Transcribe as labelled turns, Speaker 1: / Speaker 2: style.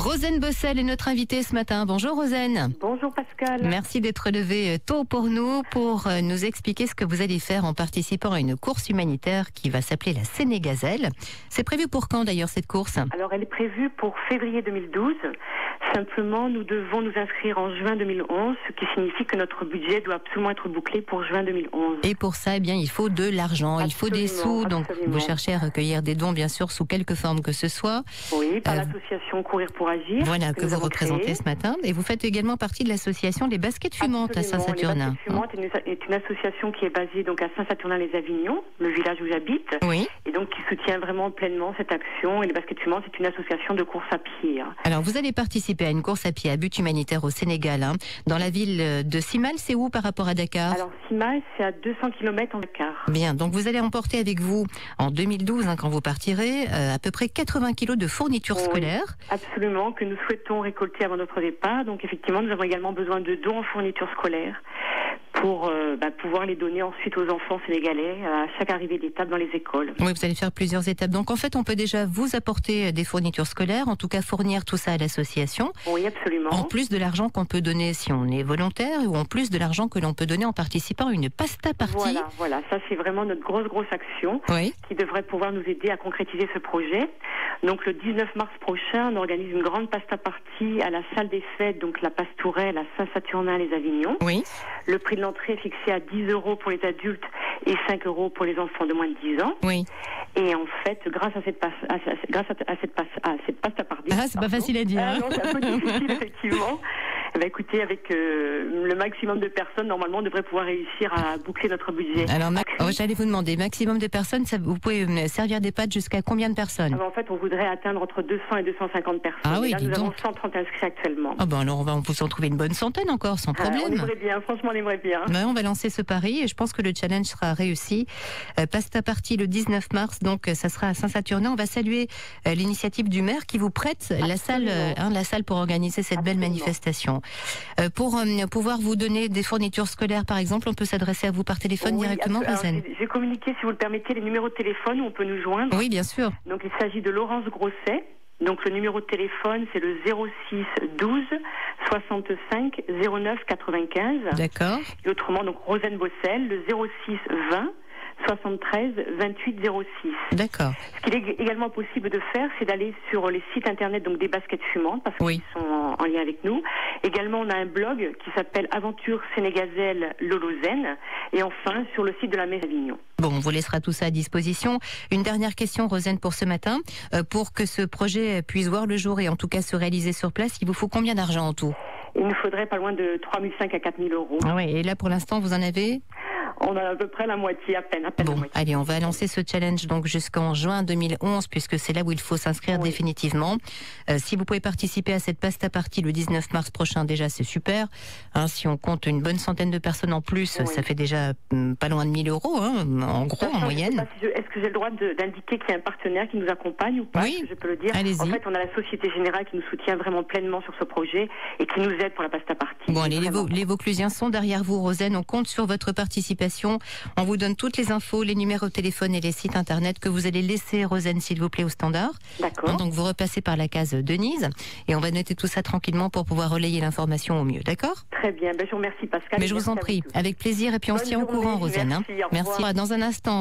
Speaker 1: Rosane Bossel est notre invitée ce matin. Bonjour Rosane.
Speaker 2: Bonjour Pascal.
Speaker 1: Merci d'être levée tôt pour nous expliquer ce que vous allez faire en participant à une course humanitaire qui va s'appeler la Sénégazelle. C'est prévu pour quand d'ailleurs cette course?
Speaker 2: Alors elle est prévue pour février 2012. Simplement, nous devons nous inscrire en juin 2011, ce qui signifie que notre budget doit absolument être bouclé pour juin 2011.
Speaker 1: Et pour ça, eh bien, il faut de l'argent,
Speaker 2: Absolument,
Speaker 1: il faut des sous. Donc, vous cherchez à recueillir des dons, bien sûr, sous quelque forme que ce soit.
Speaker 2: Oui, par l'association Courir pour Agir.
Speaker 1: Voilà, que vous représentez ce matin. Et vous faites également partie de l'association des Baskets Fumantes à Saint-Saturnin.
Speaker 2: Les Baskets Fumantes est une association qui est basée donc à Saint-Saturnin-les-Avignon, le village où j'habite.
Speaker 1: Oui.
Speaker 2: Et donc qui soutient vraiment pleinement cette action. Et les Baskets Fumantes, c'est une association de course à pied.
Speaker 1: Alors, vous allez participer à une course à pied à but humanitaire au Sénégal, dans la ville de Simal. C'est où par rapport à Dakar?
Speaker 2: Alors, Simal, c'est à 200 km en Dakar.
Speaker 1: Bien, donc vous allez emporter avec vous, en 2012, quand vous partirez, à peu près 80 kilos de fournitures scolaires.
Speaker 2: Absolument, que nous souhaitons récolter avant notre départ. Donc, effectivement, nous avons également besoin de dons en fournitures scolaires pour pouvoir les donner ensuite aux enfants sénégalais à chaque arrivée d'étape dans les écoles.
Speaker 1: Oui, vous allez faire plusieurs étapes. Donc en fait, on peut déjà vous apporter des fournitures scolaires, en tout cas fournir tout ça à l'association.
Speaker 2: Oui, absolument.
Speaker 1: En plus de l'argent qu'on peut donner si on est volontaire, ou en plus de l'argent que l'on peut donner en participant à une pasta party.
Speaker 2: Voilà, ça c'est vraiment notre grosse action qui devrait pouvoir nous aider à concrétiser ce projet. Donc le 19 mars prochain, on organise une grande pasta party à la salle des fêtes, donc la Pastourelle à Saint-Saturnin-les-Avignon.
Speaker 1: Oui.
Speaker 2: Le prix de l'entrée est fixé à 10 € pour les adultes et 5 € pour les enfants de moins de 10 ans.
Speaker 1: Oui.
Speaker 2: Et en fait, grâce à cette pasta party...
Speaker 1: Ah, c'est pas facile à dire.
Speaker 2: Non, c'est un peu difficile, effectivement. Écoutez, avec le maximum de personnes, normalement, on devrait pouvoir réussir à boucler notre budget.
Speaker 1: Alors, j'allais vous demander, maximum de personnes, vous pouvez servir des pâtes jusqu'à combien de personnes?
Speaker 2: En fait, on voudrait atteindre entre 200 et 250 personnes.
Speaker 1: Ah oui,
Speaker 2: là, nous avons
Speaker 1: donc
Speaker 2: 130 inscrits actuellement.
Speaker 1: Ah ben alors, on peut s'en trouver une bonne centaine encore, sans problème.
Speaker 2: On aimerait bien, franchement, on aimerait bien.
Speaker 1: On va lancer ce pari et je pense que le challenge sera réussi. Pasta party le 19 mars, donc ça sera à Saint-Saturnin. On va saluer l'initiative du maire qui vous prête la salle pour organiser cette belle manifestation. Pour pouvoir vous donner des fournitures scolaires, par exemple, on peut s'adresser à vous par téléphone directement, Rosane.
Speaker 2: J'ai communiqué, si vous le permettez, les numéros de téléphone où on peut nous joindre.
Speaker 1: Oui, bien sûr.
Speaker 2: Donc, il s'agit de Laurence Grosset. Donc, le numéro de téléphone, c'est le 06 12 65 09 95.
Speaker 1: D'accord.
Speaker 2: Et autrement, donc, Rosane Bossel, le 06 20 73 28 06.
Speaker 1: D'accord.
Speaker 2: Ce qu'il est également possible de faire, c'est d'aller sur les sites internet donc des Baskets Fumantes parce qu'ils sont en lien avec nous. Également, on a un blog qui s'appelle Aventure Sénégazelle Lolozen et enfin sur le site de la mairie d'Avignon.
Speaker 1: Bon, on vous laissera tout ça à disposition. Une dernière question, Rosane, pour ce matin. Pour que ce projet puisse voir le jour et en tout cas se réaliser sur place, il vous faut combien d'argent en tout?
Speaker 2: Il nous faudrait pas loin de 3 500 à 4 000 €.
Speaker 1: Ah ouais, et là pour l'instant, vous en avez?
Speaker 2: On a à peu près la moitié, à peine
Speaker 1: bon,
Speaker 2: la moitié.
Speaker 1: Allez, on va lancer ce challenge donc jusqu'en juin 2011, puisque c'est là où il faut s'inscrire définitivement. Si vous pouvez participer à cette pasta party le 19 mars prochain, déjà c'est super. Si on compte une bonne centaine de personnes en plus, ça fait déjà pas loin de 1 000 €, en gros, en moyenne.
Speaker 2: Est-ce que j'ai le droit d'indiquer qu'il y a un partenaire qui nous accompagne ou pas?
Speaker 1: Oui,
Speaker 2: je peux le dire.
Speaker 1: Allez-y.
Speaker 2: En fait, on a la Société Générale qui nous soutient vraiment pleinement sur ce projet et qui nous aide pour la pasta party.
Speaker 1: Bon, les Vauclusiens sont derrière vous, Rosane. On compte sur votre participation. On vous donne toutes les infos, les numéros de téléphone et les sites internet que vous allez laisser, Rosane, s'il vous plaît, au standard.
Speaker 2: D'accord.
Speaker 1: Donc vous repassez par la case Denise et on va noter tout ça tranquillement pour pouvoir relayer l'information au mieux, d'accord?
Speaker 2: Très bien. Je vous remercie, Pascal.
Speaker 1: Mais je vous en prie, avec plaisir, et puis on se tient au courant, Rosane.
Speaker 2: Merci.
Speaker 1: Merci. Dans un instant.